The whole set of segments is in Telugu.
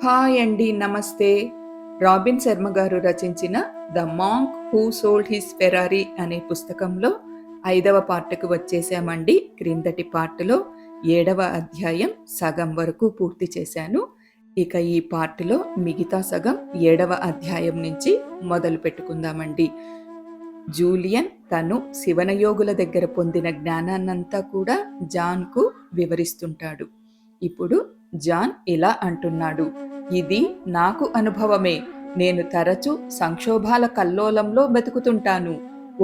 హాయ్ అండి, నమస్తే. రాబిన్ శర్మ గారు రచించిన the monk who sold his Ferrari అనే పుస్తకంలో 5వ పార్ట్కు వచ్చేసామండి. క్రిందటి పార్టులో 7వ అధ్యాయం సగం వరకు పూర్తి చేశాను. ఇక ఈ పార్టులో మిగతా సగం 7వ అధ్యాయం నుంచి మొదలు పెట్టుకుందామండి. జూలియన్ తను శివనయోగుల దగ్గర పొందిన జ్ఞానాన్నంతా కూడా జాన్కు వివరిస్తుంటాడు. ఇప్పుడు జాన్ ఇలా అంటున్నాడు, ఇది నాకు అనుభవమే. నేను తరచూ సంక్షోభాల కల్లోలంలో బతుకుతుంటాను.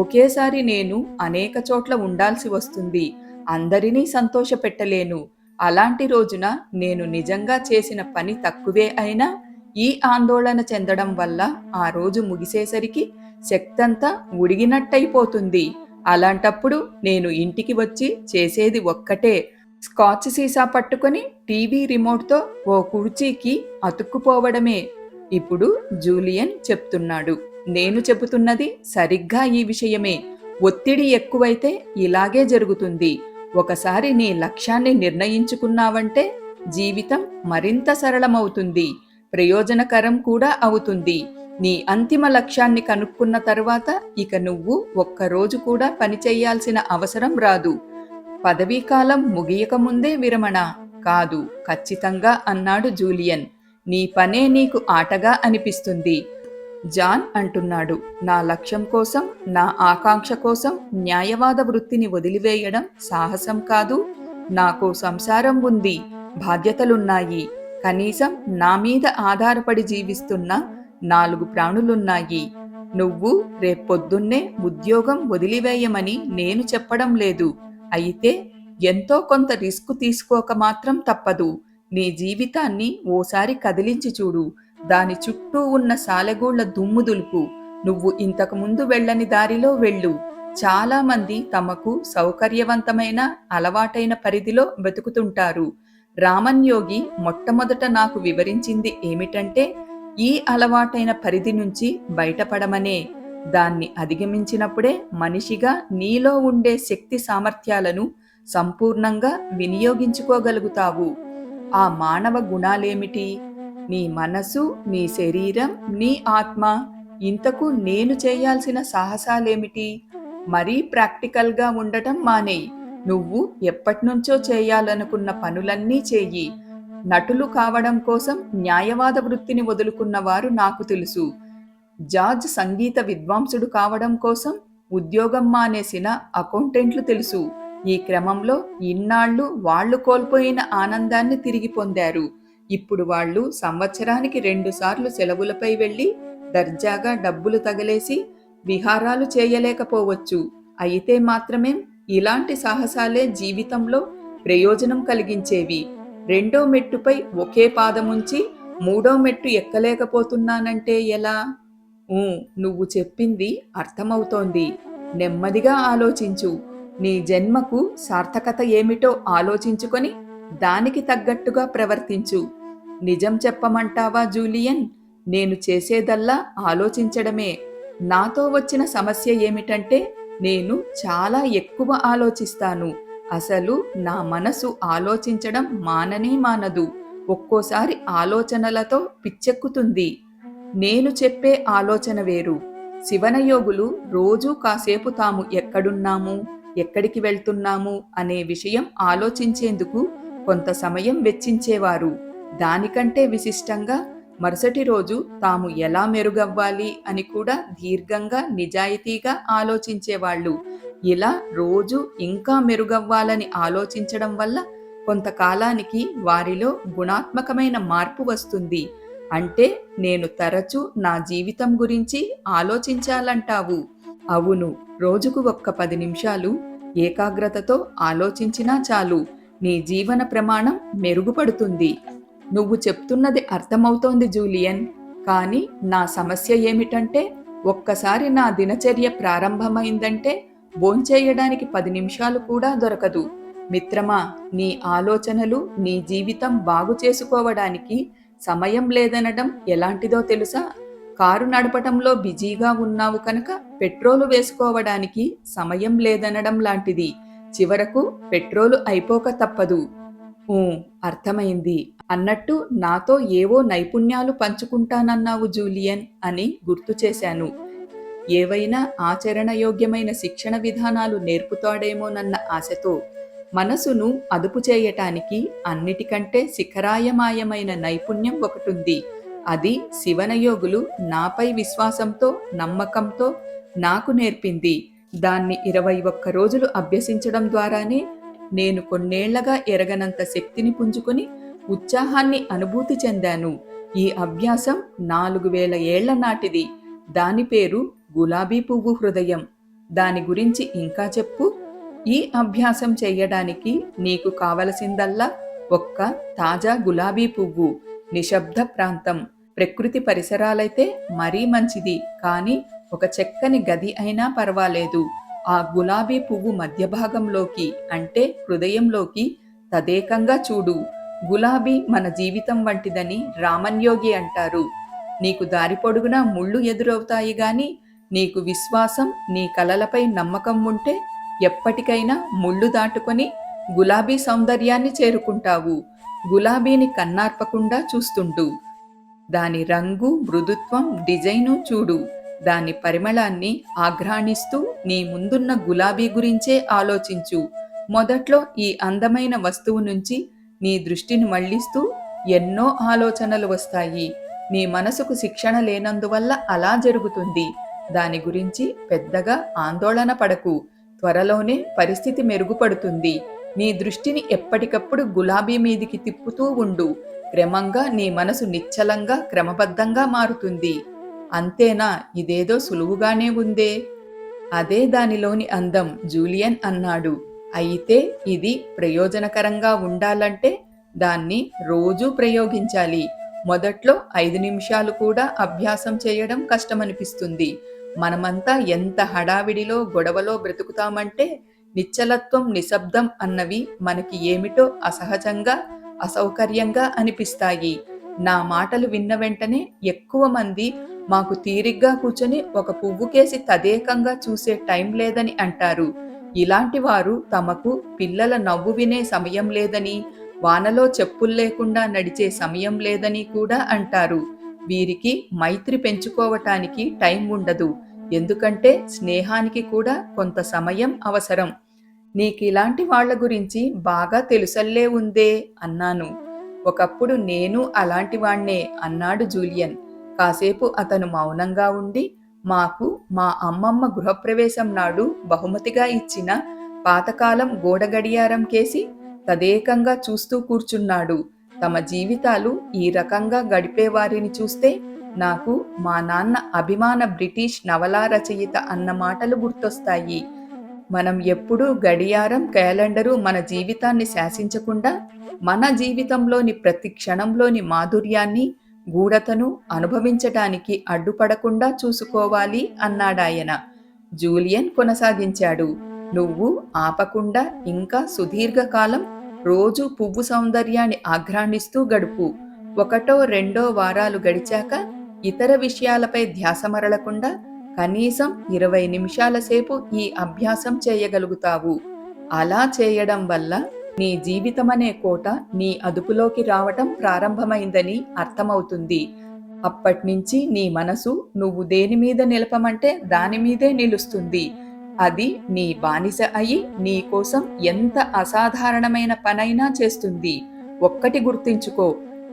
ఒకేసారి నేను అనేక చోట్ల ఉండాల్సి వస్తుంది. అందరినీ సంతోషపెట్టలేను. అలాంటి రోజున నేను నిజంగా చేసిన పని తక్కువే అయినా ఈ ఆందోళన చెందడం వల్ల ఆ రోజు ముగిసేసరికి శక్తంతా ఉడిగినట్టయిపోతుంది. అలాంటప్పుడు నేను ఇంటికి వచ్చి చేసేది ఒక్కటే, స్కాచ్ సీసా పట్టుకొని టీవీ రిమోట్తో ఓ కుర్చీకి అతుక్కుపోవడమే. ఇప్పుడు జూలియన్ చెప్తున్నాడు, నేను చెబుతున్నది సరిగ్గా ఈ విషయమే. ఒత్తిడి ఎక్కువైతే ఇలాగే జరుగుతుంది. ఒకసారి నీ లక్ష్యాన్ని నిర్ణయించుకున్నావంటే జీవితం మరింత సరళమవుతుంది, ప్రయోజనకరం కూడా అవుతుంది. నీ అంతిమ లక్ష్యాన్ని కనుక్కున్న తర్వాత ఇక నువ్వు ఒక్కరోజు కూడా పనిచేయాల్సిన అవసరం రాదు. పదవీకాలం ముగియకముందే విరమణ కాదు, ఖచ్చితంగా అన్నాడు జూలియన్. నీ పనే నీకు ఆటగా అనిపిస్తుంది. జాన్ అంటున్నాడు, నా లక్ష్యం కోసం, నా ఆకాంక్ష కోసం న్యాయవాద వృత్తిని వదిలివేయడం సాహసం కాదు. నాకు సంసారం ఉంది, బాధ్యతలున్నాయి. కనీసం నా మీద ఆధారపడి జీవిస్తున్న 4 ప్రాణులున్నాయి. నువ్వు రేపొద్దున్నే ఉద్యోగం వదిలివేయమని నేను చెప్పడం లేదు. అయితే ఎంతో కొంత రిస్క్ తీసుకోక మాత్రం తప్పదు. నీ జీవితాన్ని ఓసారి కదిలించి చూడు. దాని చుట్టూ ఉన్న సాలెగూళ్ల దుమ్ము దులుపు. నువ్వు ఇంతకు ముందు వెళ్ళని దారిలో వెళ్ళు. చాలా మంది తమకు సౌకర్యవంతమైన అలవాటైన పరిధిలో వెతుకుతుంటారు. రామన్ యోగి మొట్టమొదట నాకు వివరించింది ఏమిటంటే, ఈ అలవాటైన పరిధి నుంచి బయటపడమనే. దాన్ని అధిగమించినప్పుడే మనిషిగా నీలో ఉండే శక్తి సామర్థ్యాలను సంపూర్ణంగా వినియోగించుకోగలుగుతావు. ఆ మానవ గుణాలేమిటి? నీ మనసు, నీ శరీరం, నీ ఆత్మ. ఇంతకు నేను చేయాల్సిన సాహసాలేమిటి? మరీ ప్రాక్టికల్గా ఉండటం మానేయి. నువ్వు ఎప్పటినుంచో చేయాలనుకున్న పనులన్నీ చెయ్యి. నటులు కావడం కోసం న్యాయవాద వృత్తిని వదులుకున్న వారు నాకు తెలుసు. జార్జ్ సంగీత విద్వాంసుడు కావడం కోసం ఉద్యోగం మానేసిన అకౌంటెంట్లు తెలుసు. ఈ క్రమంలో ఇన్నాళ్లు వాళ్లు కోల్పోయిన ఆనందాన్ని తిరిగి పొందారు. ఇప్పుడు వాళ్ళు సంవత్సరానికి 2 సార్లు సెలవులపై వెళ్లి దర్జాగా డబ్బులు తగలేసి విహారాలు చేయలేకపోవచ్చు. అయితే మాత్రమే ఇలాంటి సాహసాలే జీవితంలో ప్రయోజనం కలిగించేవి. 2వ మెట్టుపై ఒకే పాదముంచి 3వ మెట్టు ఎక్కలేకపోతున్నానంటే ఎలా? నువ్వు చెప్పింది అర్థమవుతోంది. నెమ్మదిగా ఆలోచించు. నీ జన్మకు సార్థకత ఏమిటో ఆలోచించుకొని దానికి తగ్గట్టుగా ప్రవర్తించు. నిజం చెప్పమంటావా జూలియన్? నేను చేసేదల్లా ఆలోచించడమే. నాతో వచ్చిన సమస్య ఏమిటంటే, నేను చాలా ఎక్కువ ఆలోచిస్తాను. అసలు నా మనసు ఆలోచించడం మాననే మానదు. ఒక్కోసారి ఆలోచనలతో పిచ్చెక్కుతుంది. నేను చెప్పే ఆలోచన వేరు. శివనయోగులు రోజూ కాసేపు తాము ఎక్కడున్నాము, ఎక్కడికి వెళ్తున్నాము అనే విషయం ఆలోచించేందుకు కొంత సమయం వెచ్చించేవారు. దానికంటే విశిష్టంగా మరుసటి రోజు తాము ఎలా మెరుగవ్వాలి అని కూడా దీర్ఘంగా, నిజాయితీగా ఆలోచించేవాళ్ళు. ఇలా రోజు ఇంకా మెరుగవ్వాలని ఆలోచించడం వల్ల కొంతకాలానికి వారిలో గుణాత్మకమైన మార్పు వస్తుంది. అంటే నేను తరచూ నా జీవితం గురించి ఆలోచించాలంటావు? అవును, రోజుకు ఒక్క 10 నిమిషాలు ఏకాగ్రతతో ఆలోచించినా చాలు. నీ జీవన ప్రమాణం మెరుగుపడుతుంది. నువ్వు చెప్తున్నది అర్థమవుతోంది జూలియన్. కానీ నా సమస్య ఏమిటంటే, ఒక్కసారి నా దినచర్య ప్రారంభమైందంటే భోంచేయడానికి 10 నిమిషాలు కూడా దొరకదు. మిత్రమా, నీ ఆలోచనలు, నీ జీవితం బాగు చేసుకోవడానికి సమయం లేదనడం ఎలాంటిదో తెలుసా? కారు నడపటంలో బిజీగా ఉన్నావు కనుక పెట్రోలు వేసుకోవడానికి సమయం లేదనడం లాంటిది. చివరకు పెట్రోలు అయిపోక తప్పదు. అర్థమైంది అన్నట్టు నాతో ఏవో నైపుణ్యాలు పంచుకుంటానన్నావు జూలియన్ అని గుర్తు చేశాను. ఏవైనా ఆచరణయోగ్యమైన శిక్షణ విధానాలు నేర్పుతాడేమోనన్న ఆశతో మనసును అదుపు చేయటానికి అన్నిటికంటే శిఖరాయమాయమైన నైపుణ్యం ఒకటుంది. అది శివనయోగులు నాపై విశ్వాసంతో, నమ్మకంతో నాకు నేర్పింది. దాన్ని 21 రోజులు అభ్యసించడం ద్వారానే నేను కొన్నేళ్లగా ఎరగనంత శక్తిని పుంజుకొని ఉత్సాహాన్ని అనుభూతి చెందాను. ఈ అభ్యాసం 4000 ఏళ్ల నాటిది. దాని పేరు గులాబీ పువ్వు హృదయం. దాని గురించి ఇంకా చెప్పు. ఈ అభ్యాసం చెయ్యడానికి నీకు కావలసిందల్లా ఒక్క తాజా గులాబీ పువ్వు, నిశ్శబ్ద ప్రాంతం, ప్రకృతి పరిసరాలైతే మరీ మంచిది. కానీ ఒక చెక్కని గది అయినా పర్వాలేదు. ఆ గులాబీ పువ్వు మధ్య భాగంలోకి, అంటే హృదయంలోకి తదేకంగా చూడు. గులాబీ మన జీవితం వంటిదని రామన్యోగి అంటారు. నీకు దారి పొడుగునా ముళ్ళు ఎదురవుతాయి గాని నీకు విశ్వాసం, నీ కలలపై నమ్మకం ఉంటే ఎప్పటికైనా ముళ్ళు దాటుకొని గులాబీ సౌందర్యాన్ని చేరుకుంటావు. గులాబీని కన్నార్పకుండా చూస్తుండు. దాని రంగు, మృదుత్వం, డిజైను చూడు. దాని పరిమళాన్ని ఆఘ్రాణిస్తూ నీ ముందున్న గులాబీ గురించే ఆలోచించు. మొదట్లో ఈ అందమైన వస్తువు నుంచి నీ దృష్టిని మళ్లిస్తూ ఎన్నో ఆలోచనలు వస్తాయి. నీ మనసుకు శిక్షణ లేనందువల్ల అలా జరుగుతుంది. దాని గురించి పెద్దగా ఆందోళన పడకు. త్వరలోనే పరిస్థితి మెరుగుపడుతుంది. నీ దృష్టిని ఎప్పటికప్పుడు గులాబీ మీదికి తిప్పుతూ ఉండు. క్రమంగా నీ మనసు నిశ్చలంగా, క్రమబద్ధంగా మారుతుంది. అంతేనా? ఇదేదో సులువుగానే ఉందే. అదే దానిలోని అందం, జూలియన్ అన్నాడు. అయితే ఇది ప్రయోజనకరంగా ఉండాలంటే దాన్ని రోజూ ప్రయోగించాలి. మొదట్లో 5 నిమిషాలు కూడా అభ్యాసం చేయడం కష్టమనిపిస్తుంది. మనమంతా ఎంత హడావిడిలో, గొడవలో బ్రతుకుతామంటే నిశ్చలత్వం, నిశ్శబ్దం అన్నవి మనకి ఏమిటో అసహజంగా, అసౌకర్యంగా అనిపిస్తాయి. నా మాటలు విన్న వెంటనే ఎక్కువ మంది మాకు తీరిగ్గా కూర్చొని ఒక పువ్వుకేసి తదేకంగా చూసే టైం లేదని అంటారు. ఇలాంటి వారు తమకు పిల్లల నవ్వు వినే సమయం లేదని, వానలో చెప్పుల్లేకుండా నడిచే సమయం లేదని కూడా అంటారు. వీరికి మైత్రి పెంచుకోవటానికి టైం ఉండదు. ఎందుకంటే స్నేహానికి కూడా కొంత సమయం అవసరం. నీకిలాంటి వాళ్ల గురించి బాగా తెలుసల్లే ఉందే అన్నాను. ఒకప్పుడు నేను అలాంటి వాణ్ణే అన్నాడు జూలియన్. కాసేపు అతను మౌనంగా ఉండి మాకు మా అమ్మమ్మ గృహప్రవేశం నాడు బహుమతిగా ఇచ్చిన పాతకాలం గోడ గడియారం కేసి తదేకంగా చూస్తూ కూర్చున్నాడు. తమ జీవితాలు ఈ రకంగా గడిపేవారిని చూస్తే నాకు మా నాన్న అభిమాన బ్రిటిష్ నవలా రచయిత అన్న మాటలు గుర్తొస్తాయి. మనం ఎప్పుడూ గడియారం, క్యాలెండరు మన జీవితాన్ని శాసించకుండా మన జీవితంలోని ప్రతి క్షణంలోని మాధుర్యాన్ని, గూఢతను అనుభవించటానికి అడ్డుపడకుండా చూసుకోవాలి అన్నాడాయన. జూలియన్ కొనసాగించాడు. నువ్వు ఆపకుండా ఇంకా సుదీర్ఘకాలం రోజు పువ్వు సౌందర్యాన్ని ఆఘ్రాణిస్తూ గడుపు. 1-2 వారాలు గడిచాక ఇతర విషయాలపై ధ్యాస మరలకుండా కనీసం 20 నిమిషాల సేపు ఈ అభ్యాసం చేయగలుగుతావు. అలా చేయడం వల్ల నీ జీవితమనే కోట నీ అదుపులోకి రావటం ప్రారంభమైందని అర్థమవుతుంది. అప్పట్నుంచి నీ మనసు నువ్వు దేని మీద నిలపమంటే దాని మీదే నిలుస్తుంది. అది నీ బానిస అయి నీ కోసం ఎంత అసాధారణమైన పనైనా చేస్తుంది. ఒక్కటి గుర్తించుకో,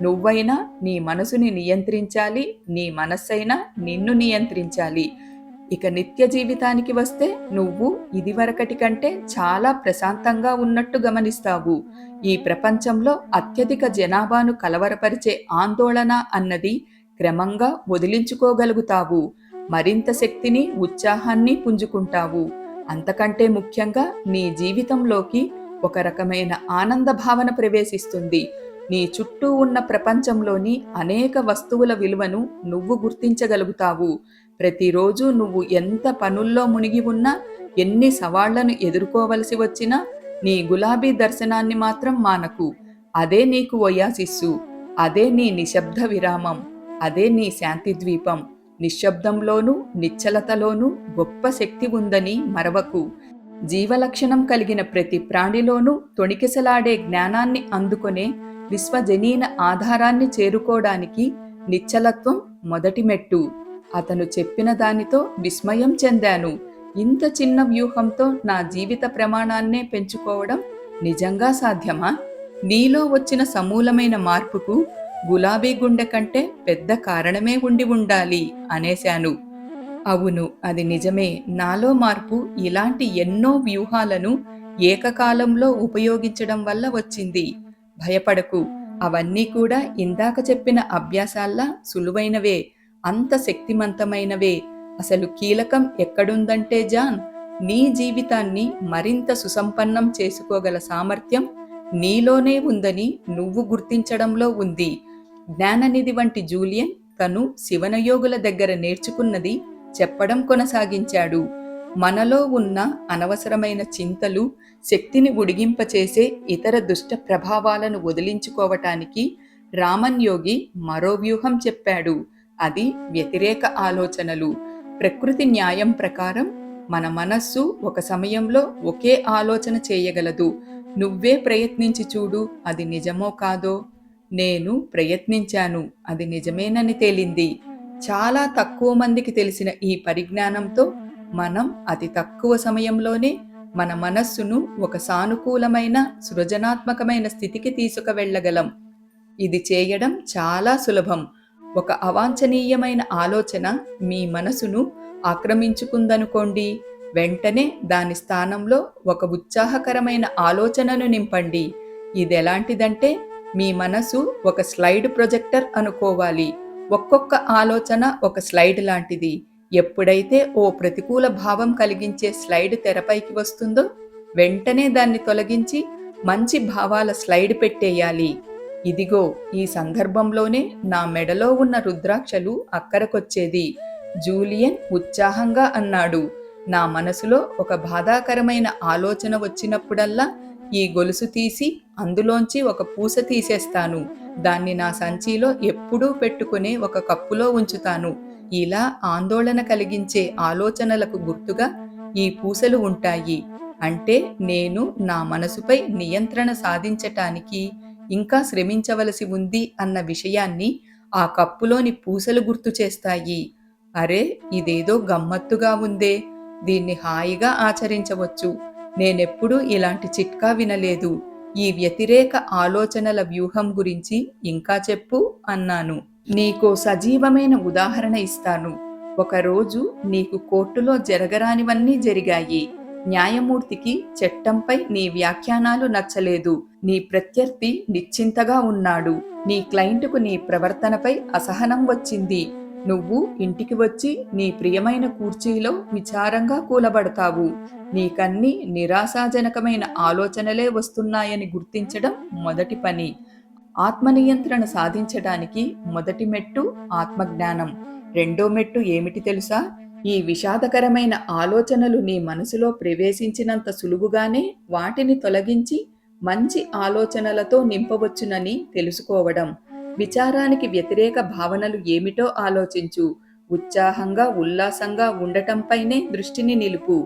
నువ్వైనా నీ మనసుని నియంత్రించాలి, నీ మనస్సైనా నిన్ను నియంత్రించాలి. ఇక నిత్య జీవితానికి వస్తే నువ్వు ఇదివరకటి కంటే చాలా ప్రశాంతంగా ఉన్నట్టు గమనిస్తావు. ఈ ప్రపంచంలో అత్యధిక జనాభాను కలవరపరిచే ఆందోళన అన్నది క్రమంగా వదిలించుకోగలుగుతావు. మరింత శక్తిని, ఉత్సాహాన్ని పుంజుకుంటావు. అంతకంటే ముఖ్యంగా నీ జీవితంలోకి ఒక రకమైన ఆనంద భావన ప్రవేశిస్తుంది. నీ చుట్టూ ఉన్న ప్రపంచంలోని అనేక వస్తువుల విలువను నువ్వు గుర్తించగలుగుతావు. ప్రతిరోజు నువ్వు ఎంత పనుల్లో మునిగి ఉన్నా, ఎన్ని సవాళ్లను ఎదుర్కోవలసి వచ్చినా నీ గులాబీ దర్శనాన్ని మాత్రం మానకు. అదే నీకు ఒయాసిస్సు, అదే నీ నిశ్శబ్ద విరామం, అదే నీ శాంతి ద్వీపం. నిశ్శబ్దంలోనూ, నిశ్చలతలోనూ గొప్ప శక్తి ఉందని మరవకు. జీవలక్షణం కలిగిన ప్రతి ప్రాణిలోనూ తొణికిసలాడే జ్ఞానాన్ని అందుకొనే విశ్వజనీన ఆధారాన్ని చేరుకోవడానికి నిశ్చలత్వం మొదటి మెట్టు. అతను చెప్పిన దానితో విస్మయం చెందాను. ఇంత చిన్న వ్యూహంతో నా జీవిత ప్రమాణాన్నే పెంచుకోవడం నిజంగా సాధ్యమా? నీలో వచ్చిన సమూలమైన మార్పుకు గులాబీ గుండె కంటే పెద్ద కారణమే ఉండి ఉండాలి అనేశాను. అవును, అది నిజమే. నాలో మార్పు ఇలాంటి ఎన్నో వ్యూహాలను ఏకకాలంలో ఉపయోగించడం వల్ల వచ్చింది. భయపడకు, అవన్నీ కూడా ఇందాక చెప్పిన అభ్యాసాల్లా సులువైనవే, అంత శక్తిమంతమైనవే. అసలు కీలకం ఎక్కడుందంటే జాన్, నీ జీవితాన్ని మరింత సుసంపన్నం చేసుకోగల సామర్థ్యం నీలోనే ఉందని నువ్వు గుర్తించడంలో ఉంది. జ్ఞాననిధి వంటి జూలియన్ తను శివనయోగుల దగ్గర నేర్చుకున్నది చెప్పడం కొనసాగించాడు. మనలో ఉన్న అనవసరమైన చింతలు, శక్తిని ఉడిగింపచేసే ఇతర దుష్ట ప్రభావాలను వదిలించుకోవటానికి రామన్ యోగి మరో వ్యూహం చెప్పాడు. అది వ్యతిరేక ఆలోచనలు. ప్రకృతి న్యాయం ప్రకారం మన మనస్సు ఒక సమయంలో ఒకే ఆలోచన చేయగలదు. నువ్వే ప్రయత్నించి చూడు, అది నిజమో కాదో. నేను ప్రయత్నించాను, అది నిజమేనని తేలింది. చాలా తక్కువ మందికి తెలిసిన ఈ పరిజ్ఞానంతో మనం అతి తక్కువ సమయంలోనే మన మనస్సును ఒక సానుకూలమైన, సృజనాత్మకమైన స్థితికి తీసుకువెళ్ళగలం. ఇది చేయడం చాలా సులభం. ఒక అవాంఛనీయమైన ఆలోచన మీ మనసును ఆక్రమించుకుందనుకోండి, వెంటనే దాని స్థానంలో ఒక ఉత్సాహకరమైన ఆలోచనను నింపండి. ఇదెలాంటిదంటే, మీ మనసు ఒక స్లైడ్ ప్రొజెక్టర్ అనుకోవాలి. ఒక్కొక్క ఆలోచన ఒక స్లైడ్ లాంటిది. ఎప్పుడైతే ఓ ప్రతికూల భావం కలిగించే స్లైడ్ తెరపైకి వస్తుందో, వెంటనే దాన్ని తొలగించి మంచి భావాల స్లైడ్ పెట్టేయాలి. ఇదిగో ఈ సందర్భంలోనే నా మెడలో ఉన్న రుద్రాక్షలు అక్కరకొచ్చేది, జూలియన్ ఉత్సాహంగా అన్నాడు. నా మనసులో ఒక బాధాకరమైన ఆలోచన వచ్చినప్పుడల్లా ఈ గొలుసు తీసి అందులోంచి ఒక పూస తీసేస్తాను. దాన్ని నా సంచిలో ఎప్పుడూ పెట్టుకునే ఒక కప్పులో ఉంచుతాను. ఇలా ఆందోళన కలిగించే ఆలోచనలకు గుర్తుగా ఈ పూసలు ఉంటాయి. అంటే నేను నా మనసుపై నియంత్రణ సాధించటానికి ఇంకా శ్రమించవలసి ఉంది అన్న విషయాన్ని ఆ కప్పులోని పూసలు గుర్తు చేస్తాయి. అరే, ఇదేదో గమ్మత్తుగా ఉందే, దీన్ని హాయిగా ఆచరించవచ్చు. నేనెప్పుడూ ఇలాంటి చిట్కా వినలేదు. ఈ వ్యతిరేక ఆలోచనల వ్యూహం గురించి ఇంకా చెప్పు అన్నాను. నీకో సజీవమైన ఉదాహరణ ఇస్తాను. ఒకరోజు నీకు కోర్టులో జరగరానివన్నీ జరిగాయి. న్యాయమూర్తికి చట్టంపై నీ వ్యాఖ్యానాలు నచ్చలేదు. నీ ప్రత్యర్థి నిశ్చింతగా ఉన్నాడు. నీ క్లయింట్కు నీ ప్రవర్తనపై అసహనం వచ్చింది. నువ్వు ఇంటికి వచ్చి నీ ప్రియమైన కుర్చీలో విచారంగా కూలబడతావు. నీకన్నీ నిరాశాజనకమైన ఆలోచనలే వస్తున్నాయని గుర్తించడం మొదటి పని. ఆత్మనియంత్రణ సాధించడానికి మొదటి మెట్టు ఆత్మజ్ఞానం. రెండో మెట్టు ఏమిటి తెలుసా? ఈ విషాదకరమైన ఆలోచనలు నీ మనసులో ప్రవేశించినంత సులువుగానే వాటిని తొలగించి మంచి ఆలోచనలతో నింపవచ్చునని తెలుసుకోవడం. విచారానికి వ్యతిరేక భావనలు ఏమిటో ఆలోచించు. ఉత్సాహంగా, ఉల్లాసంగా ఉండటంపైనే దృష్టిని నిలుపు.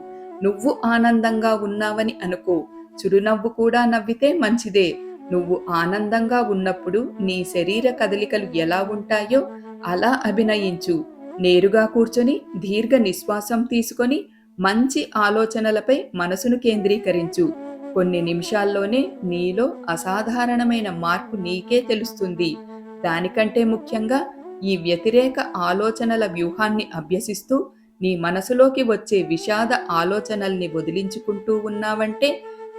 నువ్వు ఆనందంగా ఉన్నావని అనుకో. చిరునవ్వు కూడా నవ్వితే మంచిదే. నువ్వు ఆనందంగా ఉన్నప్పుడు నీ శరీర కదలికలు ఎలా ఉంటాయో అలా అభినయించు. నేరుగా కూర్చొని దీర్ఘ నిశ్వాసం తీసుకొని మంచి ఆలోచనలపై మనసును కేంద్రీకరించు. కొన్ని నిమిషాల్లోనే నీలో అసాధారణమైన మార్పు నీకే తెలుస్తుంది. దానికంటే ముఖ్యంగా ఈ వ్యతిరేక ఆలోచనల వ్యూహాన్ని అభ్యసిస్తూ నీ మనసులోకి వచ్చే విషాద ఆలోచనల్ని వదిలించుకుంటూ ఉన్నావంటే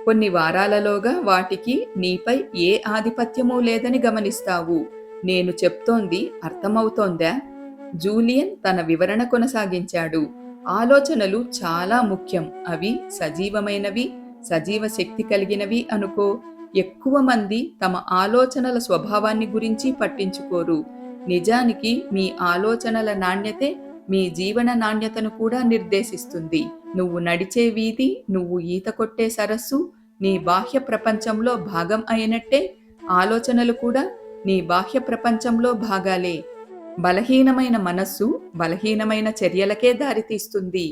కొన్ని వారాలలోగా వాటికి నీపై ఏ ఆధిపత్యమూ లేదని గమనిస్తావు. నేను చెప్తోంది అర్థమవుతోందా? జూలియన్ తన వివరణ కొనసాగించాడు. ఆలోచనలు చాలా ముఖ్యం. అవి సజీవమైనవి, సజీవ శక్తి కలిగినవి అనుకో. ఎక్కువ మంది తమ ఆలోచనల స్వభావాన్ని గురించి పట్టించుకోరు. నిజానికి మీ ఆలోచనల నాణ్యతే మీ జీవన నాణ్యతను కూడా నిర్దేశిస్తుంది. నువ్వు నడిచే వీధి, నువ్వు ఈత కొట్టే సరస్సు నీ బాహ్య ప్రపంచంలో భాగం అయినట్టే ఆలోచనలు కూడా నీ బాహ్య ప్రపంచంలో భాగాలే. బలహీనమైన మనస్సు బలహీనమైన చర్యలకే దారితీస్తుంది.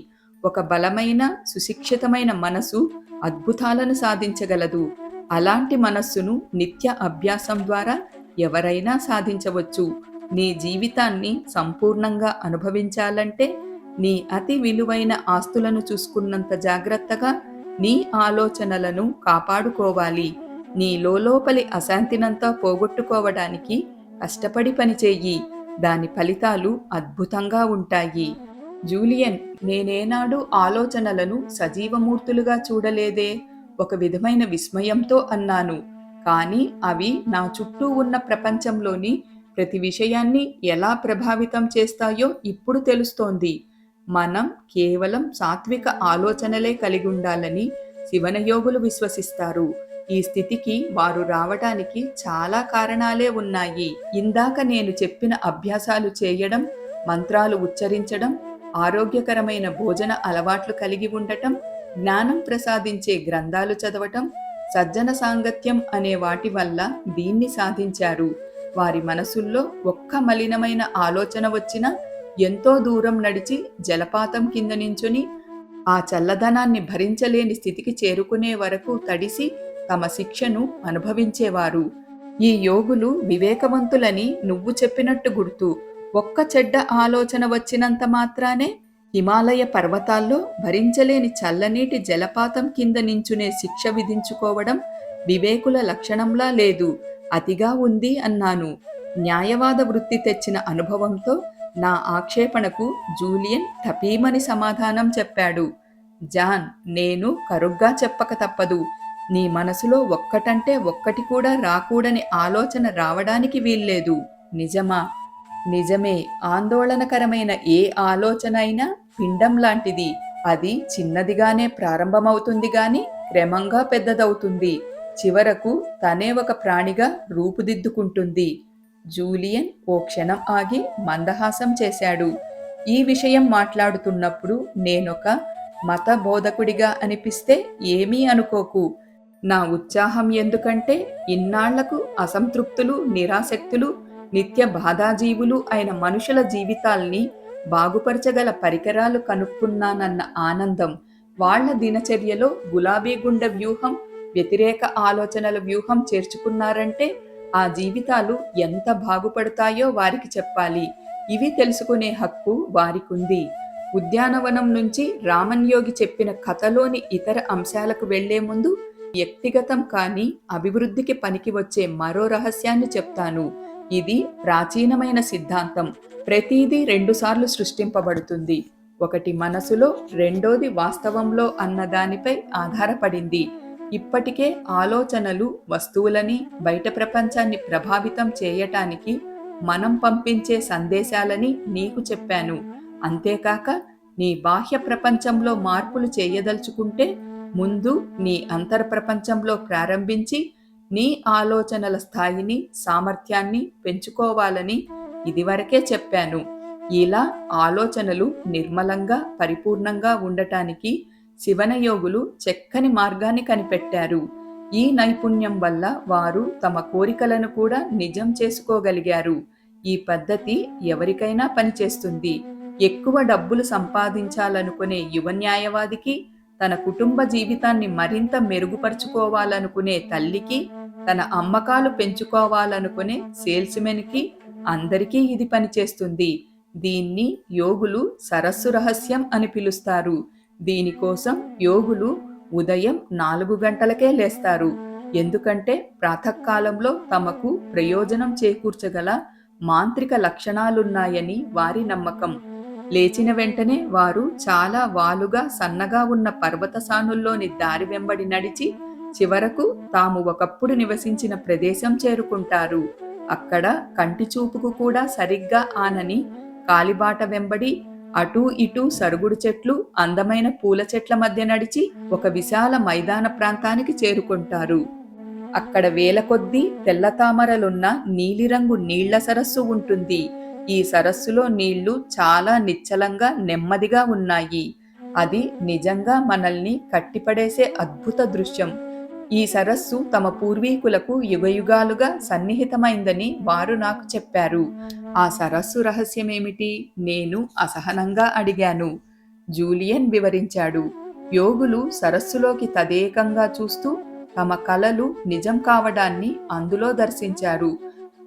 ఒక బలమైన, సుశిక్షితమైన మనసు అద్భుతాలను సాధించగలదు. అలాంటి మనస్సును నిత్య అభ్యాసం ద్వారా ఎవరైనా సాధించవచ్చు. నీ జీవితాన్ని సంపూర్ణంగా అనుభవించాలంటే నీ అతి విలువైన ఆస్తులను చూసుకున్నంత జాగ్రత్తగా నీ ఆలోచనలను కాపాడుకోవాలి. నీ లోలోపలి అశాంతినంతా పోగొట్టుకోవడానికి కష్టపడి పనిచేయి. దాని ఫలితాలు అద్భుతంగా ఉంటాయి. జూలియన్, నేనేనాడు ఆలోచనలను సజీవమూర్తులుగా చూడలేదే, ఒక విధమైన విస్మయంతో అన్నాను. కానీ అవి నా చుట్టూ ఉన్న ప్రపంచంలోని ప్రతి విషయాన్ని ఎలా ప్రభావితం చేస్తాయో ఇప్పుడు తెలుస్తోంది. మనం కేవలం సాత్విక ఆలోచనలే కలిగుండాలని శివనయోగులు విశ్వసిస్తారు. ఈ స్థితికి వారు రావటానికి చాలా కారణాలే ఉన్నాయి. ఇందాక నేను చెప్పిన అభ్యాసాలు చేయడం, మంత్రాలు ఉచ్చరించడం, ఆరోగ్యకరమైన భోజన అలవాట్లు కలిగి ఉండటం, జ్ఞానం ప్రసాదించే గ్రంథాలు చదవటం, సజ్జన సాంగత్యం అనే వాటి వల్ల దీన్ని సాధించారు. వారి మనసుల్లో ఒక్క మలినమైన ఆలోచన వచ్చినా ఎంతో దూరం నడిచి జలపాతం కింద నించుని ఆ చల్లదనాన్ని భరించలేని స్థితికి చేరుకునే వరకు తడిసి తమ శిక్షను అనుభవించేవారు. ఈ యోగులు వివేకవంతులని నువ్వు చెప్పినట్టు గుర్తు. ఒక్క చెడ్డ ఆలోచన వచ్చినంత మాత్రానే హిమాలయ పర్వతాల్లో భరించలేని చల్లనీటి జలపాతం కింద నించునే శిక్ష విధించుకోవడం వివేకుల లక్షణంలా లేదు, అతిగా ఉంది అన్నాను. న్యాయవాద వృత్తి తెచ్చిన అనుభవంతో నా ఆక్షేపణకు జూలియన్ తపీమని సమాధానం చెప్పాడు. జాన్, నేను కరుగ్గా చెప్పక తప్పదు. నీ మనసులో ఒక్కటంటే ఒక్కటి కూడా రాకూడని ఆలోచన రావడానికి వీల్లేదు. నిజమా? నిజమే. ఆందోళనకరమైన ఏ ఆలోచన అయినా పిండం లాంటిది. అది చిన్నదిగానే ప్రారంభమవుతుంది గాని క్రమంగా పెద్దదవుతుంది. చివరకు తనే ఒక ప్రాణిగా రూపుదిద్దుకుంటుంది. జూలియన్ ఓ క్షణం ఆగి మందహాసం చేశాడు. ఈ విషయం మాట్లాడుతున్నప్పుడు నేనొక మత బోధకుడిగా అనిపిస్తే ఏమీ అనుకోకు. నా ఉత్సాహం ఎందుకంటే ఇన్నాళ్లకు అసంతృప్తులు, నిరాసక్తులు, నిత్య బాధాజీవులు అయిన మనుషుల జీవితాల్ని బాగుపరచగల పరికరాలు కనుక్కున్నానన్న ఆనందం. వాళ్ల దినచర్యలో గులాబీ గుండె వ్యూహం, వ్యతిరేక ఆలోచనల వ్యూహం చేర్చుకున్నారంటే ఆ జీవితాలు ఎంత బాగుపడతాయో వారికి చెప్పాలి. ఇవి తెలుసుకునే హక్కు వారికుంది. ఉద్యానవనం నుంచి రామన్ యోగి చెప్పిన కథలోని ఇతర అంశాలకు వెళ్లే ముందు వ్యక్తిగతం కానీ అభివృద్ధికి పనికి వచ్చే మరో రహస్యాన్ని చెప్తాను. ఇది ప్రాచీనమైన సిద్ధాంతం. ప్రతిదీ 2 సార్లు సృష్టింపబడుతుంది. ఒకటి మనసులో, రెండోది వాస్తవంలో అన్న దానిపై ఆధారపడింది. ఇప్పటికే ఆలోచనలు వస్తువులని, బయట ప్రపంచాన్ని ప్రభావితం చేయటానికి మనం పంపించే సందేశాలని నీకు చెప్పాను. అంతేకాక నీ బాహ్య ప్రపంచంలో మార్పులు చేయదలుచుకుంటే ముందు నీ అంతర్ప్రపంచంలో ప్రారంభించి నీ ఆలోచనల స్థాయిని, సామర్థ్యాన్ని పెంచుకోవాలని ఇదివరకే చెప్పాను. ఇలా ఆలోచనలు నిర్మలంగా, పరిపూర్ణంగా ఉండటానికి శివనయోగులు చక్కని మార్గాన్ని కనిపెట్టారు. ఈ నైపుణ్యం వల్ల వారు తమ కోరికలను కూడా నిజం చేసుకోగలిగారు. ఈ పద్ధతి ఎవరికైనా పనిచేస్తుంది. ఎక్కువ డబ్బులు సంపాదించాలనుకునే యువ న్యాయవాదికి, తన కుటుంబ జీవితాన్ని మరింత మెరుగుపరుచుకోవాలనుకునే తల్లికి, తన అమ్మకాలు పెంచుకోవాలనుకునే సేల్స్మెన్కి, అందరికీ ఇది పనిచేస్తుంది. దీన్ని యోగులు సరస్సు రహస్యం అని పిలుస్తారు. దీనికోసం యోగులు ఉదయం 4 గంటలకే లేస్తారు. ఎందుకంటే ప్రాతకాలంలో తమకు ప్రయోజనం చేకూర్చగల మాంత్రిక లక్షణాలున్నాయని వారి నమ్మకం. లేచిన వెంటనే వారు చాలా వాలుగా, సన్నగా ఉన్న పర్వత సానుల్లోని దారి వెంబడి నడిచి చివరకు తాము ఒకప్పుడు నివసించిన ప్రదేశం చేరుకుంటారు. అక్కడ కంటి చూపుకు కూడా సరిగ్గా ఆనని కాలిబాట వెంబడి అటూ ఇటూ సరుగుడు చెట్లు, అందమైన పూల చెట్ల మధ్య నడిచి ఒక విశాల మైదాన ప్రాంతానికి చేరుకుంటారు. అక్కడ వేల కొద్దీ తెల్ల తామరలున్న నీలిరంగు నీళ్ల సరస్సు ఉంటుంది. ఈ సరస్సులో నీళ్లు చాలా నిశ్చలంగా, నెమ్మదిగా ఉన్నాయి. అది నిజంగా మనల్ని కట్టిపడేసే అద్భుత దృశ్యం. ఈ సరస్సు తమ పూర్వీకులకు యుగయుగాలుగా సన్నిహితమైందని వారు నాకు చెప్పారు. ఆ సరస్సు రహస్యమేమిటి? నేను అసహనంగా అడిగాను. జూలియన్ వివరించాడు. యోగులు సరస్సులోకి తదేకంగా చూస్తూ తమ కలలు నిజం కావడాన్ని అందులో దర్శించారు.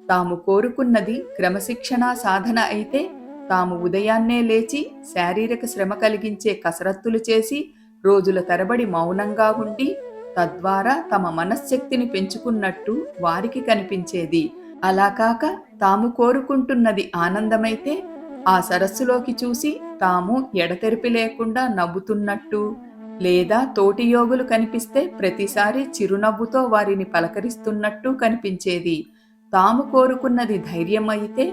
తాము కోరుకున్నది క్రమశిక్షణా సాధన అయితే తాము ఉదయాన్నే లేచి శారీరక శ్రమ కలిగించే కసరత్తులు చేసి రోజుల తరబడి మౌనంగా ఉండి తద్వారా తమ మనశ్శక్తిని పెంచుకున్నట్టు వారికి కనిపించేది. అలా కాక తాము కోరుకుంటున్నది ఆనందమైతే ఆ సరస్సులోకి చూసి తాము ఎడతెరిపి లేకుండా నవ్వుతున్నట్టు, లేదా తోటి యోగులు కనిపిస్తే ప్రతిసారి చిరునవ్వుతో వారిని పలకరిస్తున్నట్టు కనిపించేది. తాము కోరుకున్నది ధైర్యం అయితే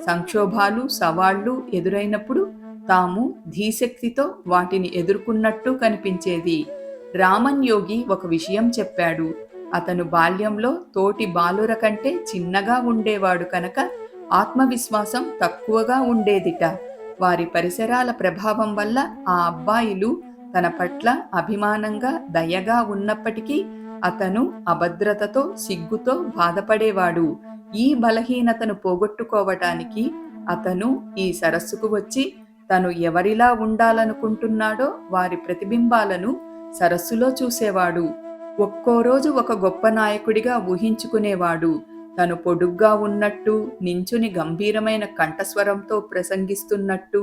సంక్షోభాలు సవాళ్లు ఎదురైనప్పుడు తాము ధీశక్తితో వాటిని ఎదుర్కొన్నట్టు కనిపించేది. రామన్ యోగి ఒక విషయం చెప్పాడు. అతను బాల్యంలో తోటి బాలుర కంటే చిన్నగా ఉండేవాడు కనుక ఆత్మవిశ్వాసం తక్కువగా ఉండేదిట. వారి పరిసరాల ప్రభావం వల్ల ఆ అబ్బాయిలు తన పట్ల అభిమానంగా దయగా ఉన్నప్పటికీ అతను అభద్రతతో సిగ్గుతో బాధపడేవాడు. ఈ బలహీనతను పోగొట్టుకోవటానికి అతను ఈ సరస్సుకు వచ్చి తను ఎవరిలా ఉండాలనుకుంటున్నాడో వారి ప్రతిబింబాలను సరస్సులో చూసేవాడు. ఒక్కో రోజు ఒక గొప్ప నాయకుడిగా ఊహించుకునేవాడు. తను పొడుగ్గా ఉన్నట్టు, నించుని గంభీరమైన కంఠస్వరంతో ప్రసంగిస్తున్నట్టు,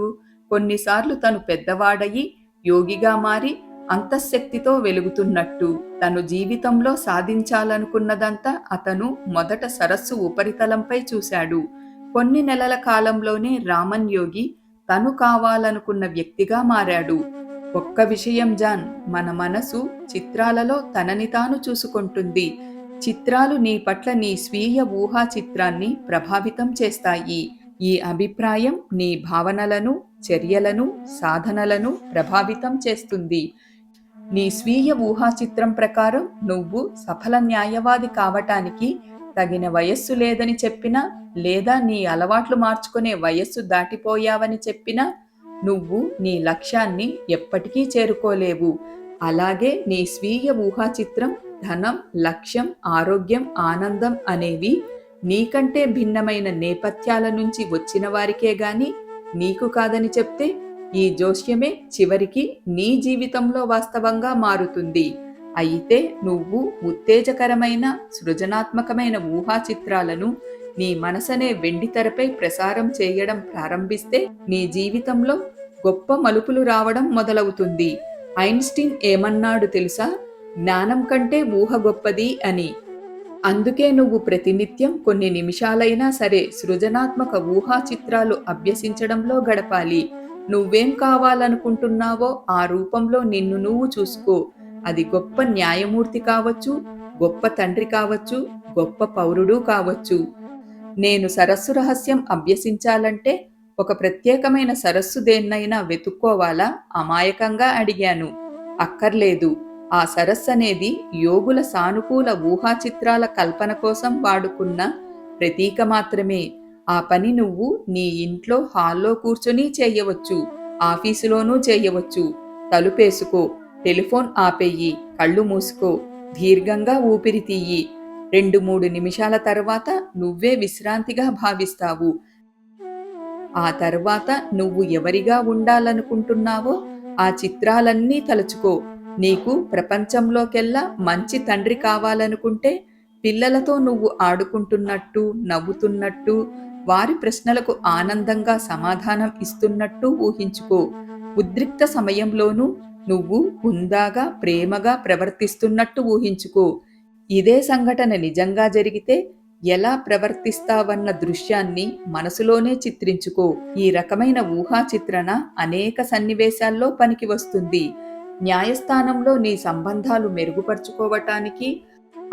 కొన్నిసార్లు తను పెద్దవాడయి యోగిగా మారి అంతఃశక్తితో వెలుగుతున్నట్టు. తను జీవితంలో సాధించాలనుకున్నదంతా అతను మొదట సరస్సు ఉపరితలంపై చూశాడు. కొన్ని నెలల కాలంలోనే రామన్ యోగి తను కావాలనుకున్న వ్యక్తిగా మారాడు. ఒక్క విషయం జాన్, మన మనసు చిత్రాలలో తనని తాను చూసుకుంటుంది. చిత్రాలు నీ పట్ల నీ స్వీయ ఊహా చిత్రాన్ని ప్రభావితం చేస్తాయి. ఈ అభిప్రాయం నీ భావనలను, చర్యలను, సాధనలను ప్రభావితం చేస్తుంది. నీ స్వీయ ఊహా చిత్రం ప్రకారం నువ్వు సఫల న్యాయవాది కావటానికి తగిన వయస్సు లేదని చెప్పినా, లేదా నీ అలవాట్లు మార్చుకునే వయస్సు దాటిపోయావని చెప్పినా నువ్వు నీ లక్ష్యాన్ని ఎప్పటికీ చేరుకోలేవు. అలాగే నీ స్వీయ ఊహా చిత్రం ధనం, లక్ష్యం, ఆరోగ్యం, ఆనందం అనేవి నీకంటే భిన్నమైన నేపథ్యాల నుంచి వచ్చిన వారికే గాని నీకు కాదని చెప్తే ఈ జోస్యమే చివరికి నీ జీవితంలో వాస్తవంగా మారుతుంది. అయితే నువ్వు ఉత్తేజకరమైన సృజనాత్మకమైన ఊహా చిత్రాలను నీ మనసనే వెండితెరపై ప్రసారం చేయడం ప్రారంభిస్తే నీ జీవితంలో గొప్ప మలుపులు రావడం మొదలవుతుంది. ఐన్స్టీన్ ఏమన్నాడు తెలుసా? జ్ఞానం కంటే ఊహ గొప్పది అని. అందుకే నువ్వు ప్రతినిత్యం కొన్ని నిమిషాలైనా సరే సృజనాత్మక ఊహా చిత్రాలు అభ్యసించడంలో గడపాలి. నువ్వేం కావాలనుకుంటున్నావో ఆ రూపంలో నిన్ను నువ్వు చూసుకో. అది గొప్ప న్యాయమూర్తి కావచ్చు, గొప్ప తండ్రి కావచ్చు, గొప్ప పౌరుడు కావచ్చు. నేను సరస్సు రహస్యం అభ్యసించాలంటే ఒక ప్రత్యేకమైన సరస్సు దేన్నైనా వెతుక్కోవాలా? అమాయకంగా అడిగాను. అక్కర్లేదు. ఆ సరస్సు అనేది యోగుల సానుకూల ఊహా చిత్రాల కల్పన కోసం వాడుకున్న ప్రతీక మాత్రమే. ఆ పని నువ్వు నీ ఇంట్లో హాల్లో కూర్చొని చేయవచ్చు, ఆఫీసులోనూ చేయవచ్చు. తలుపేసుకో, టెలిఫోన్ ఆపేయి, కళ్ళు మూసుకో, దీర్ఘంగా ఊపిరి తీయి. 2-3 నిమిషాల తర్వాత నువ్వే విశ్రాంతిగా భావిస్తావు. ఆ తర్వాత నువ్వు ఎవరిగా ఉండాలనుకుంటున్నావో ఆ చిత్రాలన్నీ తలుచుకో. నీకు ప్రపంచంలోకెల్లా మంచి తండ్రి కావాలనుకుంటే పిల్లలతో నువ్వు ఆడుకుంటున్నట్టు, నవ్వుతున్నట్టు, వారి ప్రశ్నలకు ఆనందంగా సమాధానం ఇస్తున్నట్టు ఊహించుకో. ఉద్రిక్త సమయంలోనూ నువ్వు హుందాగా, ప్రేమగా ప్రవర్తిస్తున్నట్టు ఊహించుకో. ఇదే సంఘటన నిజంగా జరిగితే ఎలా ప్రవర్తిస్తావన్న దృశ్యాన్ని మనసులోనే చిత్రించుకో. ఈ రకమైన ఊహా చిత్రణ అనేక సన్నివేశాల్లో పనికి వస్తుంది. న్యాయస్థానంలో నీ సంబంధాలు మెరుగుపరుచుకోవటానికి,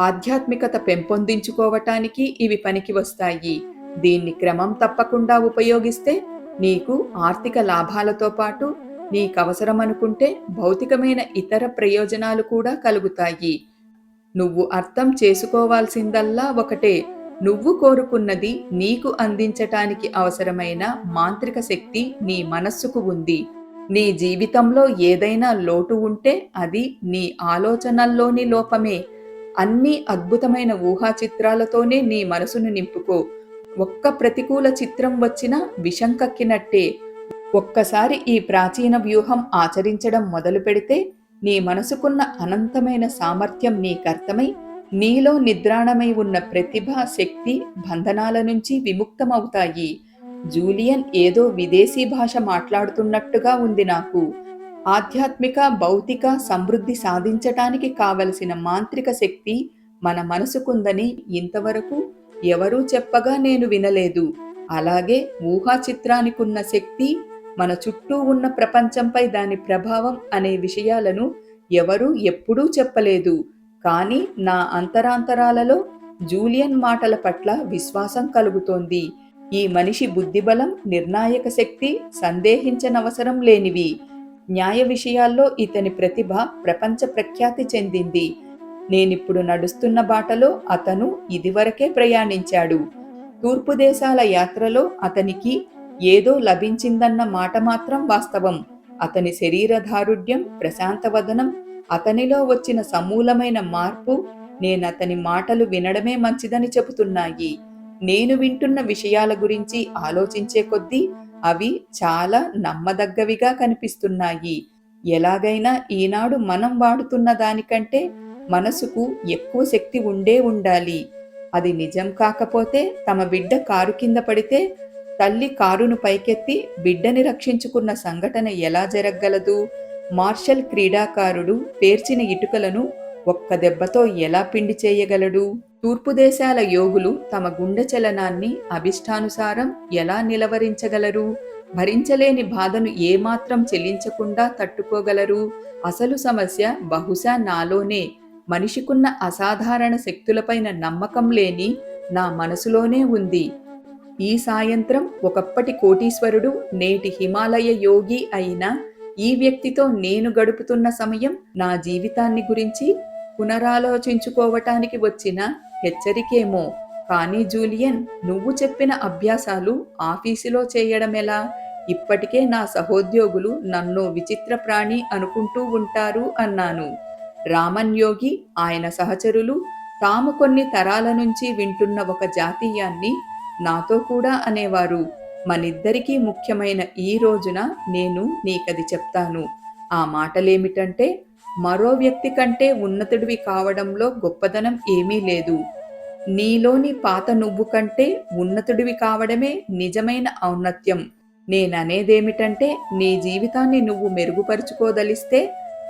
ఆధ్యాత్మికత పెంపొందించుకోవటానికి ఇవి పనికి వస్తాయి. దీన్ని క్రమం తప్పకుండా ఉపయోగిస్తే నీకు ఆర్థిక లాభాలతో పాటు నీకవసరమనుకుంటే భౌతికమైన ఇతర ప్రయోజనాలు కూడా కలుగుతాయి. నువ్వు అర్థం చేసుకోవాల్సిందల్లా ఒకటే. నువ్వు కోరుకున్నది నీకు అందించటానికి అవసరమైన మాంత్రిక శక్తి నీ మనస్సుకు ఉంది. నీ జీవితంలో ఏదైనా లోటు ఉంటే అది నీ ఆలోచనల్లోని లోపమే. అన్ని అద్భుతమైన ఊహా చిత్రాలతోనే నీ మనసును నింపుకో. ఒక్క ప్రతికూల చిత్రం వచ్చినా విషం కక్కినట్టే. ఒక్కసారి ఈ ప్రాచీన వ్యూహం ఆచరించడం మొదలు పెడితే నీ మనసుకున్న అనంతమైన సామర్థ్యం నీకర్థమై, నీలో నిద్రాణమై ఉన్న ప్రతిభ, శక్తి బంధనాల నుంచి విముక్తమవుతాయి. జూలియన్ ఏదో విదేశీ భాష మాట్లాడుతున్నట్టుగా ఉంది నాకు. ఆధ్యాత్మిక, భౌతిక సమృద్ధి సాధించటానికి కావలసిన మాంత్రిక శక్తి మన మనసుకుందని ఇంతవరకు ఎవరూ చెప్పగా నేను వినలేదు. అలాగే ఊహా చిత్రానికున్న శక్తి, మన చుట్టూ ఉన్న ప్రపంచంపై దాని ప్రభావం అనే విషయాలను ఎవరూ ఎప్పుడూ చెప్పలేదు. కానీ నా అంతరాంతరాలలో జూలియన్ మాటల పట్ల విశ్వాసం కలుగుతోంది. ఈ మనిషి బుద్ధిబలం, నిర్ణాయక శక్తి సందేహించనవసరం లేనివి. న్యాయ విషయాల్లో ఇతని ప్రతిభ ప్రపంచ ప్రఖ్యాతి చెందింది. నేనిప్పుడు నడుస్తున్న బాటలో అతను ఇదివరకే ప్రయాణించాడు. తూర్పు దేశాల యాత్రలో అతనికి ఏదో లభించిందన్న మాట మాత్రం వాస్తవం. అతని శరీరదారుఢ్యం, ప్రశాంతవదనం, అతనిలో వచ్చిన సమూలమైన మార్పు నేనతని మాటలు వినడమే మంచిదని చెబుతున్నాయి. నేను వింటున్న విషయాల గురించి ఆలోచించే కొద్దీ అవి చాలా నమ్మదగ్గవిగా కనిపిస్తున్నాయి. ఎలాగైనా ఈనాడు మనం వాడుతున్న దానికంటే మనసుకు ఎక్కువ శక్తి ఉండాలి. అది నిజం కాకపోతే తమ బిడ్డ కారు కింద పడితే తల్లి కారును పైకెత్తి బిడ్డని రక్షించుకున్న సంఘటన ఎలా జరగగలదు? మార్షల్ క్రీడాకారుడు పేర్చిన ఇటుకలను ఒక్క దెబ్బతో ఎలా పిండి చేయగలడు? తూర్పు దేశాల యోగులు తమ గుండె చలనాన్ని అభిష్టానుసారం ఎలా నిలవరించగలరు? భరించలేని బాధను ఏమాత్రం చెల్లించకుండా తట్టుకోగలరు? అసలు సమస్య బహుశా నాలోనే, మనిషికున్న అసాధారణ శక్తులపైన నమ్మకం లేని నా మనసులోనే ఉంది. ఈ సాయంత్రం ఒకప్పటి కోటీశ్వరుడు, నేటి హిమాలయ యోగి అయిన ఈ వ్యక్తితో నేను గడుపుతున్న సమయం నా జీవితాన్ని గురించి పునరాలోచించుకోవటానికి వచ్చిన హెచ్చరికేమో. కానీ జూలియన్, నువ్వు చెప్పిన అభ్యాసాలు ఆఫీసులో చేయడమెలా? ఇప్పటికే నా సహోద్యోగులు నన్ను విచిత్ర ప్రాణి అనుకుంటూ ఉంటారు అన్నాను. రామన్ యోగి, ఆయన సహచరులు తాము కొన్ని తరాల నుంచి వింటున్న ఒక జాతీయాన్ని నాతో కూడా అనేవారు. మనిద్దరికీ ముఖ్యమైన ఈ రోజున నేను నీకది చెప్తాను. ఆ మాటలేమిటంటే, మరో వ్యక్తి కంటే ఉన్నతుడివి కావడంలో గొప్పదనం ఏమీ లేదు. నీలోని పాత నువ్వు కంటే ఉన్నతుడివి కావడమే నిజమైన ఔన్నత్యం. నేననేదేమిటంటే, నీ జీవితాన్ని నువ్వు మెరుగుపరుచుకోదలిస్తే,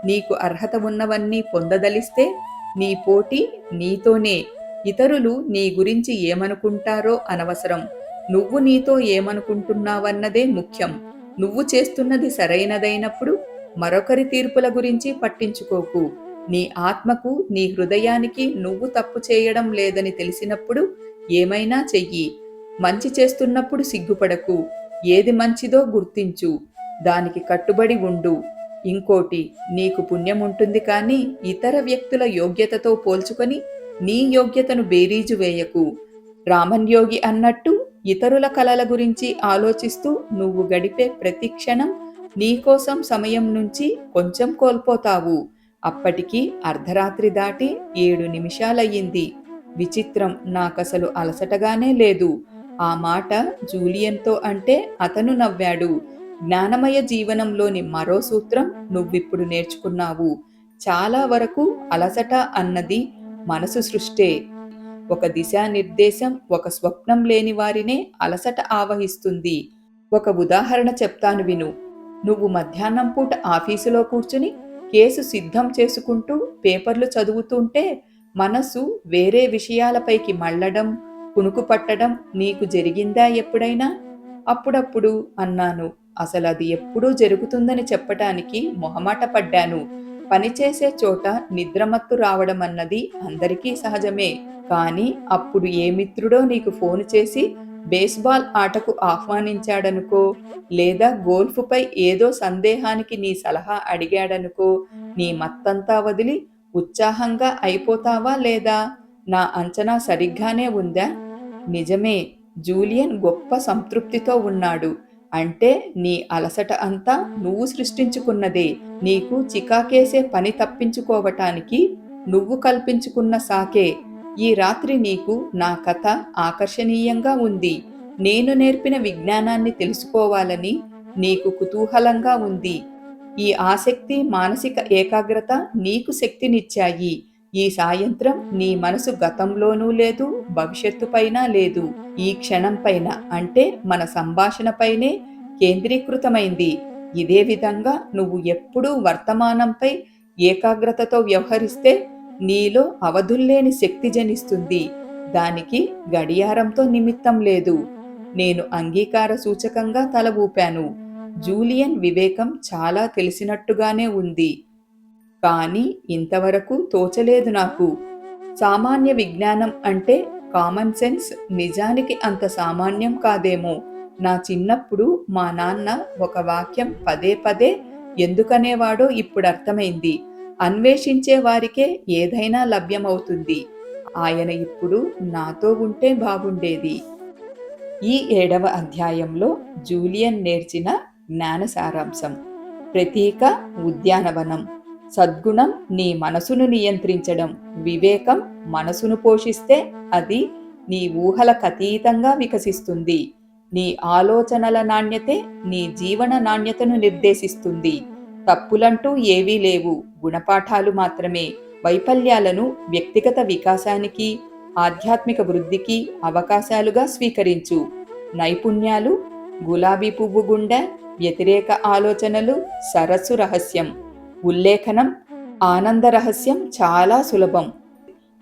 నీకు అర్హత ఉన్నవన్నీ పొందదలిస్తే, నీ పోటీ నీతోనే. ఇతరులు నీ గురించి ఏమనుకుంటారో అనవసరం. నువ్వు నీతో ఏమనుకుంటున్నావన్నదే ముఖ్యం. నువ్వు చేస్తున్నది సరైనదైనప్పుడు మరొకరి తీర్పుల గురించి పట్టించుకోకు. నీ ఆత్మకు, నీ హృదయానికి నువ్వు తప్పు చేయడం లేదని తెలిసినప్పుడు ఏమైనా చెయ్యి. మంచి చేస్తున్నప్పుడు సిగ్గుపడకు. ఏది మంచిదో గుర్తించు, దానికి కట్టుబడి ఉండు. ఇంకోటి, నీకు పుణ్యముంటుంది కానీ ఇతర వ్యక్తుల యోగ్యతతో పోల్చుకొని నీ యోగ్యతను బేరీజు వేయకు. రామన్ యోగి అన్నట్టు, ఇతరుల కలల గురించి ఆలోచిస్తూ నువ్వు గడిపే ప్రతి క్షణం నీకోసం సమయం నుంచి కొంచెం కోల్పోతావు. అప్పటికి అర్ధరాత్రి దాటి 7 నిమిషాలయ్యింది. విచిత్రం, నాకసలు అలసటగానే లేదు. ఆ మాట జూలియన్తో అంటే అతను నవ్వాడు. జ్ఞానమయ జీవనంలోని మరో సూత్రం నువ్విప్పుడు నేర్చుకున్నావు. చాలా వరకు అలసట అన్నది మనసు సృష్టే. ఒక దిశానిర్దేశం, ఒక స్వప్నం లేని వారినే అలసట ఆవహిస్తుంది. ఒక ఉదాహరణ చెప్తాను విను. నువ్వు మధ్యాహ్నం పూట ఆఫీసులో కూర్చుని కేసు సిద్ధం చేసుకుంటూ పేపర్లు చదువుతుంటే మనసు వేరే విషయాలపైకి మళ్ళడం, కునుకు పట్టడం నీకు జరిగిందా ఎప్పుడైనా? అప్పుడప్పుడు అన్నాను. అసలది ఎప్పుడూ జరుగుతుందని చెప్పటానికి మొహమాట పడ్డాను. పనిచేసే చోట నిద్రమత్తు రావడం అన్నది అందరికీ సహజమే. కానీ అప్పుడు ఏ మిత్రుడో నీకు ఫోన్ చేసి బేస్బాల్ ఆటకు ఆహ్వానించాడనుకో, లేదా గోల్ఫ్పై ఏదో సందేహానికి నీ సలహా అడిగాడనుకో, నీ మత్తంతా వదిలి ఉత్సాహంగా అయిపోతావా లేదా? నా అంచనా సరిగ్గానే ఉందా? నిజమే. జూలియన్ గొప్ప సంతృప్తితో ఉన్నాడు. అంటే నీ అలసట అంతా నువ్వు సృష్టించుకున్నదే. నీకు చికాకేసే పని తప్పించుకోవటానికి నువ్వు కల్పించుకున్న సాకే. ఈ రాత్రి నీకు నా కథ ఆకర్షణీయంగా ఉంది. నేను నేర్పిన విజ్ఞానాన్ని తెలుసుకోవాలని నీకు కుతూహలంగా ఉంది. ఈ ఆసక్తి, మానసిక ఏకాగ్రత నీకు శక్తినిచ్చాయి. ఈ సాయంత్రం నీ మనసు గతంలోనూ లేదు, భవిష్యత్తు పైన లేదు. ఈ క్షణం పైన అంటే మన సంభాషణపైనే కేంద్రీకృతమైంది. ఇదే విధంగా నువ్వు ఎప్పుడూ వర్తమానంపై ఏకాగ్రతతో వ్యవహరిస్తే నీలో అవధుల్లేని శక్తి జనిస్తుంది. దానికి గడియారంతో నిమిత్తం లేదు. నేను అంగీకార సూచకంగా తల ఊపాను. జూలియన్ వివేకం చాలా తెలిసినట్టుగానే ఉంది. కానీ ఇంతవరకు తోచలేదు నాకు. సామాన్య విజ్ఞానం అంటే కామన్ సెన్స్ నిజానికి అంత సామాన్యం కాదేమో. నా చిన్నప్పుడు మా నాన్న ఒక వాక్యం పదే పదే ఎందుకనేవాడో ఇప్పుడర్థమైంది. అన్వేషించే వారికే ఏదైనా లభ్యమవుతుంది. ఆయన ఇప్పుడు నాతో ఉంటే బాగుండేది. ఈ 7వ అధ్యాయంలో జూలియన్ నేర్చిన జ్ఞాన సారాంశం. ప్రతీక ఉద్యానవనం. సద్గుణం నీ మనసును నియంత్రించడం. వివేకం మనసును పోషిస్తే అది నీ ఊహలకతీతంగా వికసిస్తుంది. నీ ఆలోచనల నాణ్యతే నీ జీవన నాణ్యతను నిర్దేశిస్తుంది. తప్పులంటూ ఏవీ లేవు, గుణపాఠాలు మాత్రమే. వైఫల్యాలను వ్యక్తిగత వికాసానికి, ఆధ్యాత్మిక వృద్ధికి అవకాశాలుగా స్వీకరించు. నైపుణ్యాలు గులాబీ పువ్వు గుండె, వ్యతిరేక ఆలోచనలు సరస్సు రహస్యం. ఉల్లేఖనం ఆనంద రహస్యం చాలా సులభం.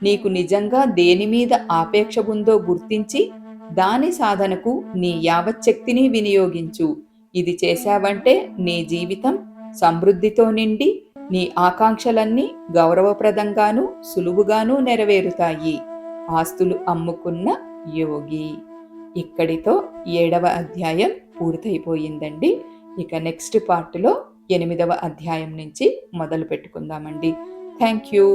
నీకు నిజంగా దేని మీద ఆపేక్ష ఉందో గుర్తించి దాని సాధనకు నీ యావచ్చక్తిని వినియోగించు. ఇది చేశావంటే నీ జీవితం సమృద్ధితో నిండి నీ ఆకాంక్షలన్నీ గౌరవప్రదంగానూ సులువుగానూ నెరవేరుతాయి. ఆస్తులు అమ్ముకున్న యోగి. ఇక్కడితో 7వ అధ్యాయం పూర్తయిపోయిందండి. ఇక నెక్స్ట్ పార్ట్లో 8వ అధ్యాయం నుంచి మొదలు పెట్టుకుందామండి. Thank you.